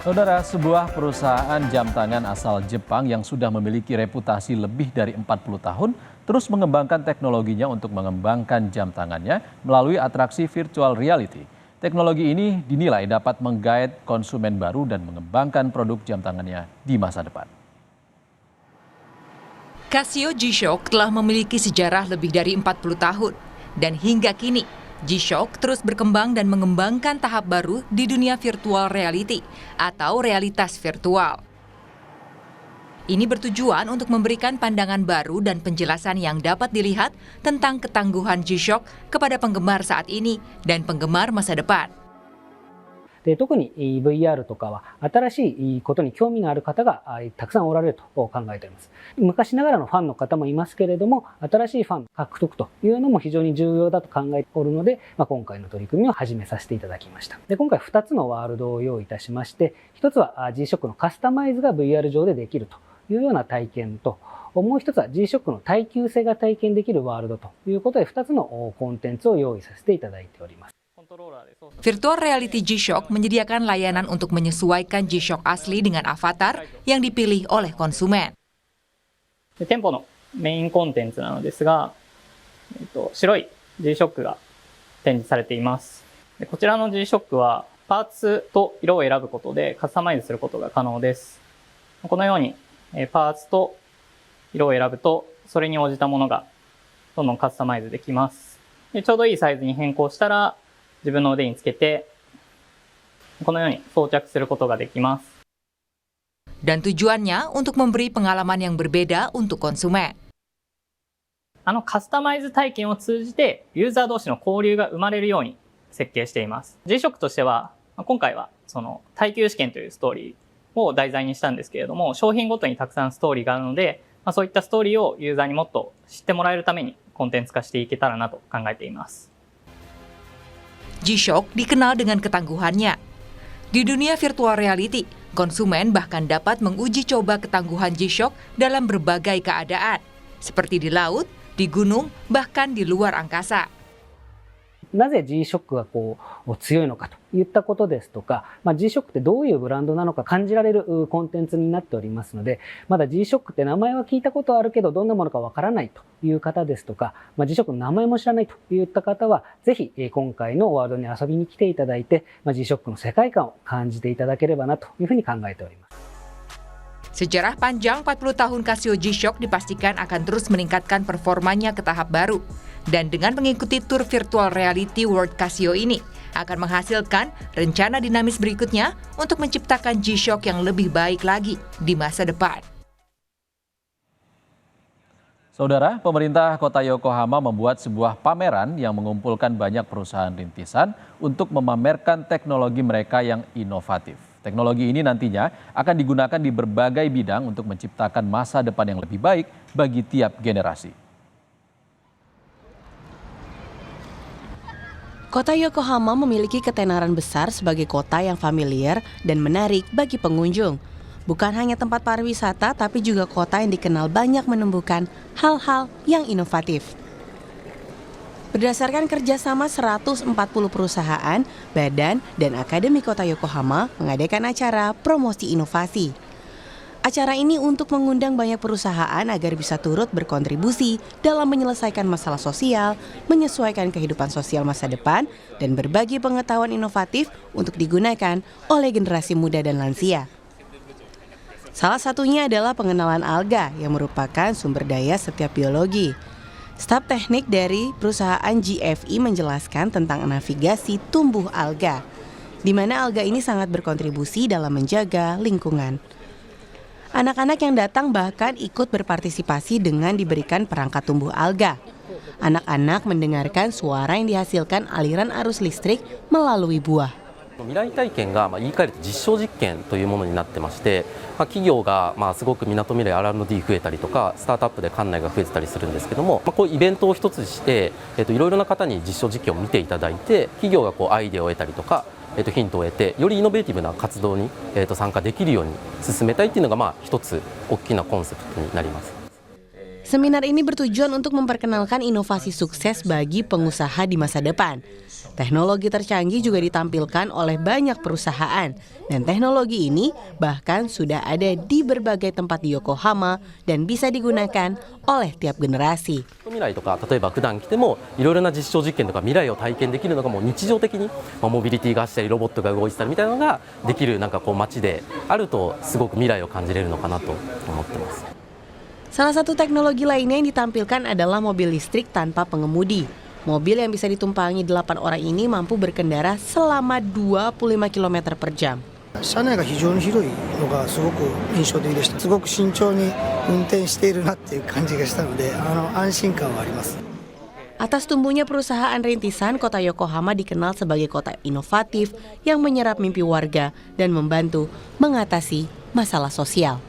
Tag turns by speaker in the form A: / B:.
A: Saudara, sebuah perusahaan jam tangan asal Jepang yang sudah memiliki reputasi lebih dari 40 tahun terus mengembangkan teknologinya untuk mengembangkan jam tangannya melalui atraksi virtual reality. Teknologi ini dinilai dapat menggait konsumen baru dan mengembangkan produk jam tangannya di masa depan.
B: Casio G-Shock telah memiliki sejarah lebih dari 40 tahun dan hingga kini G-Shock terus berkembang dan mengembangkan tahap baru di dunia virtual reality atau realitas virtual. Ini bertujuan untuk memberikan pandangan baru dan penjelasan yang dapat dilihat tentang ketangguhan G-Shock kepada penggemar saat ini dan penggemar masa depan.
C: で特に VR とかは新しいことに興味がある方がたくさんおられると考えております。昔ながらのファンの方もいますけれども、新しいファン獲得というのも非常に重要だと考えておるので、今回の取り組みを始めさせていただきました。で今回2つのワールドを用意いたしまして、1つは G-SHOCK のカスタマイズが VR 上でできるというような体験と、もう一つは G-SHOCK の耐久性が体験できるワールドということで2つのコンテンツを用意させていただいております。
B: Virtual Reality G-Shock menyediakan layanan untuk menyesuaikan G-Shock asli dengan avatar yang dipilih oleh konsumen.
D: 店舗のメインコンテンツなのですが、白い G-SHOCK が展示されています。こちらの G-SHOCK はパーツと色を選ぶことでカスタマイズすることが可能です。このようにパーツと色を選ぶとそれに応じたものがどんどんカスタマイズできます。でちょうどいいサイズに変更したら自分の腕につけてこのように装着することができます。
B: Dan tujuannya untuk memberi pengalaman yang berbeda untuk konsumen.
D: カスタマイズ体験を通じてユーザー同士の交流が生まれるように設計しています。G-SHOCK としては今回はその耐久試験というストーリーを題材にしたんですけれども、商品ごとにたくさんストーリーがあるので、そういったストーリーをユーザーにもっと知ってもらえるためにコンテンツ化していけたらなと考えています。
B: G-Shock dikenal dengan ketangguhannya. Di dunia virtual reality, konsumen bahkan dapat menguji coba ketangguhan G-Shock dalam berbagai keadaan, seperti di laut, di gunung, bahkan di luar angkasa.
C: なぜ G-SHOCK が強いのかといったことですとか、G-SHOCK ってどういうブランドなのか感じられるコンテンツになっておりますので、まだ G-SHOCK って名前は聞いたことあるけどどんなものかわからないという方ですとか、G-SHOCK の名前も知らないといった方は、ぜひ今回のワールドに遊びに来ていただいて、G-SHOCK の世界観を感じていただければなというふうに考えております。
B: Sejarah panjang 40 tahun Casio G-Shock dipastikan akan terus meningkatkan performanya ke tahap baru. Dan dengan mengikuti tur virtual reality World Casio ini, akan menghasilkan rencana dinamis berikutnya untuk menciptakan G-Shock yang lebih baik lagi di masa depan.
A: Saudara, pemerintah Kota Yokohama membuat sebuah pameran yang mengumpulkan banyak perusahaan rintisan untuk memamerkan teknologi mereka yang inovatif. Teknologi ini nantinya akan digunakan di berbagai bidang untuk menciptakan masa depan yang lebih baik bagi tiap generasi.
E: Kota Yokohama memiliki ketenaran besar sebagai kota yang familiar dan menarik bagi pengunjung. Bukan hanya tempat pariwisata, tapi juga kota yang dikenal banyak menumbuhkan hal-hal yang inovatif. Berdasarkan kerjasama 140 perusahaan, badan, dan akademi Kota Yokohama mengadakan acara promosi inovasi. Acara ini untuk mengundang banyak perusahaan agar bisa turut berkontribusi dalam menyelesaikan masalah sosial, menyesuaikan kehidupan sosial masa depan, dan berbagi pengetahuan inovatif untuk digunakan oleh generasi muda dan lansia. Salah satunya adalah pengenalan alga yang merupakan sumber daya setiap biologi. Staf teknik dari perusahaan GFE menjelaskan tentang navigasi tumbuh alga, di mana alga ini sangat berkontribusi dalam menjaga lingkungan. Anak-anak yang datang bahkan ikut berpartisipasi dengan diberikan perangkat tumbuh alga. Anak-anak mendengarkan suara yang dihasilkan aliran arus listrik melalui buah.
F: 未来体験が言い換えると実証実験というものになってまして、企業がすごくみなとみらい R&D 増えたりとかスタートアップで館内が増えてたりするんですけども、こういうイベントを一つにして、いろいろな方に実証実験を見ていただいて、企業がアイデアを得たりとか、ヒントを得てよりイノベーティブな活動に、参加できるように進めたいっていうのが一つ大きなコンセプトになります。
E: Seminar ini bertujuan untuk memperkenalkan inovasi sukses bagi pengusaha di masa depan. Teknologi tercanggih juga ditampilkan oleh banyak perusahaan, dan teknologi ini bahkan sudah ada di berbagai tempat di Yokohama dan bisa digunakan oleh tiap generasi.
F: 未来とか例えば普段来てもいろいろな実証実験とか未来を体験できるのがもう日常的にモビリティがしたりロボットが動いてたりみたいなのができる街であるとすごく未来を感じれるのかなと思ってます。
E: Salah satu teknologi lainnya yang ditampilkan adalah mobil listrik tanpa pengemudi. Mobil yang bisa ditumpangi 8 orang ini mampu berkendara selama 25 km per jam.
G: 車内が非常に広いのがすごく印象的でした。すごく慎重に運転しているなっていう感じがしたので、安心感はあります。
E: Atas tumbuhnya perusahaan rintisan, kota Yokohama dikenal sebagai kota inovatif yang menyerap mimpi warga dan membantu mengatasi masalah sosial.